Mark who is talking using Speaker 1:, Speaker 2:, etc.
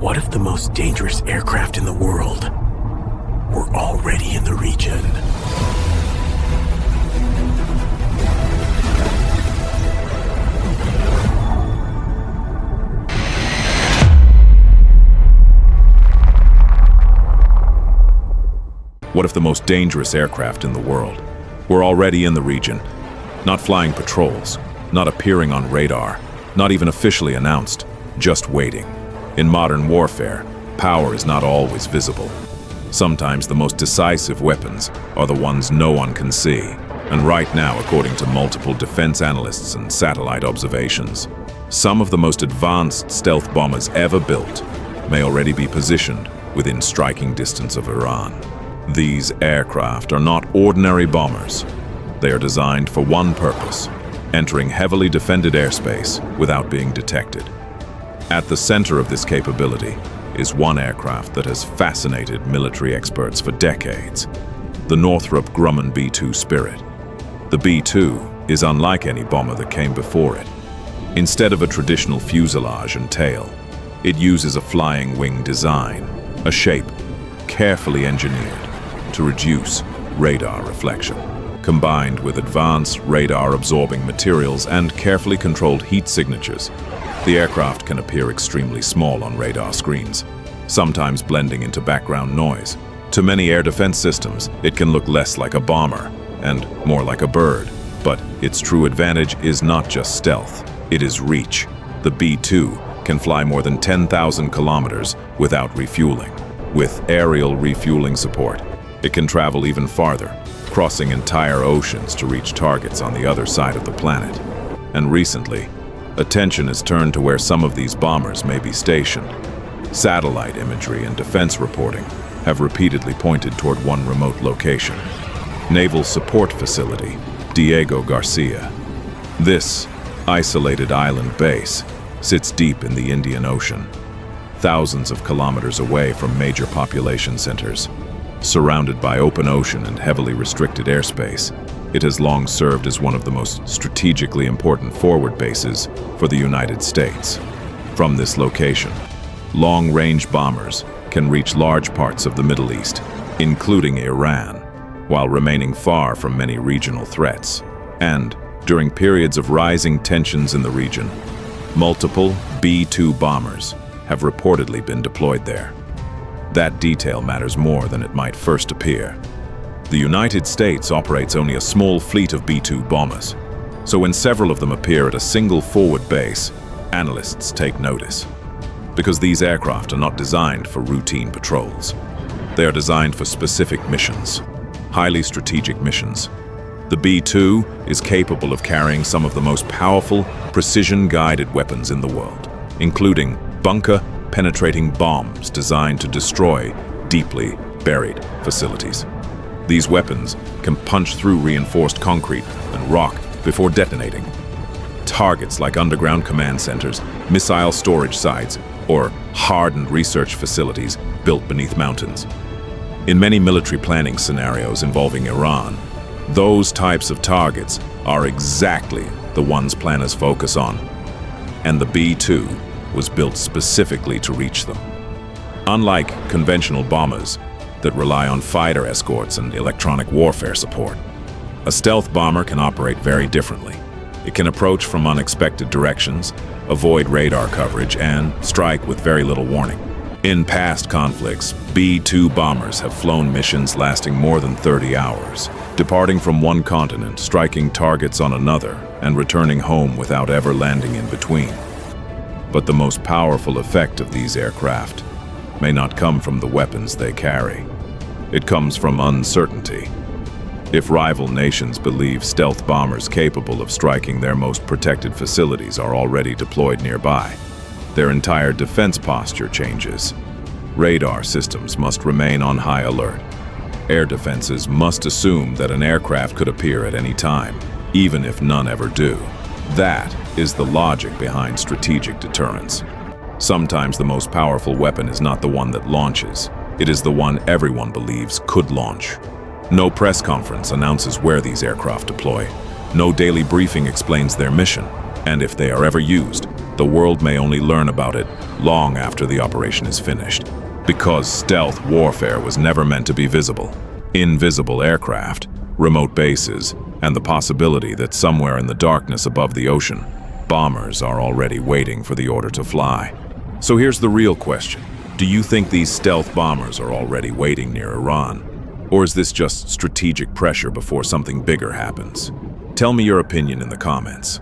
Speaker 1: What if the most dangerous aircraft in the world were already in the region?
Speaker 2: What if the most dangerous aircraft in the world were already in the region, not flying patrols, not appearing on radar, not even officially announced, just waiting? In modern warfare, power is not always visible. Sometimes the most decisive weapons are the ones no one can see. And right now, according to multiple defense analysts and satellite observations, some of the most advanced stealth bombers ever built may already be positioned within striking distance of Iran. These aircraft are not ordinary bombers. They are designed for one purpose: entering heavily defended airspace without being detected. At the center of this capability is one aircraft that has fascinated military experts for decades: the Northrop Grumman B-2 Spirit. The B-2 is unlike any bomber that came before it. Instead of a traditional fuselage and tail, it uses a flying wing design, a shape carefully engineered to reduce radar reflection. Combined with advanced radar-absorbing materials and carefully controlled heat signatures, the aircraft can appear extremely small on radar screens, sometimes blending into background noise. To many air defense systems, it can look less like a bomber and more like a bird. But its true advantage is not just stealth, it is reach. The B-2 can fly more than 10,000 kilometers without refueling. With aerial refueling support, it can travel even farther, crossing entire oceans to reach targets on the other side of the planet. And recently, attention is turned to where some of these bombers may be stationed. Satellite imagery and defense reporting have repeatedly pointed toward one remote location: Naval Support Facility, Diego Garcia. This isolated island base sits deep in the Indian Ocean, thousands of kilometers away from major population centers. Surrounded by open ocean and heavily restricted airspace, it has long served as one of the most strategically important forward bases for the United States. From this location, long-range bombers can reach large parts of the Middle East, including Iran, while remaining far from many regional threats. And, during periods of rising tensions in the region, multiple B-2 bombers have reportedly been deployed there. That detail matters more than it might first appear. The United States operates only a small fleet of B-2 bombers, so when several of them appear at a single forward base, analysts take notice. Because these aircraft are not designed for routine patrols. They are designed for specific missions, highly strategic missions. The B-2 is capable of carrying some of the most powerful, precision-guided weapons in the world, including bunker-penetrating bombs designed to destroy deeply buried facilities. These weapons can punch through reinforced concrete and rock before detonating. Targets like underground command centers, missile storage sites, or hardened research facilities built beneath mountains. In many military planning scenarios involving Iran, those types of targets are exactly the ones planners focus on, and the B-2 was built specifically to reach them. Unlike conventional bombers that rely on fighter escorts and electronic warfare support, a stealth bomber can operate very differently. It can approach from unexpected directions, avoid radar coverage, and strike with very little warning. In past conflicts, B-2 bombers have flown missions lasting more than 30 hours, departing from one continent, striking targets on another, and returning home without ever landing in between. But the most powerful effect of these aircraft may not come from the weapons they carry. It comes from uncertainty. If rival nations believe stealth bombers capable of striking their most protected facilities are already deployed nearby, their entire defense posture changes. Radar systems must remain on high alert. Air defenses must assume that an aircraft could appear at any time, even if none ever do. That is the logic behind strategic deterrence. Sometimes the most powerful weapon is not the one that launches. It is the one everyone believes could launch. No press conference announces where these aircraft deploy. No daily briefing explains their mission. And if they are ever used, the world may only learn about it long after the operation is finished. Because stealth warfare was never meant to be visible. Invisible aircraft, remote bases, and the possibility that somewhere in the darkness above the ocean, bombers are already waiting for the order to fly. So here's the real question. Do you think these stealth bombers are already waiting near Iran? Or is this just strategic pressure before something bigger happens? Tell me your opinion in the comments.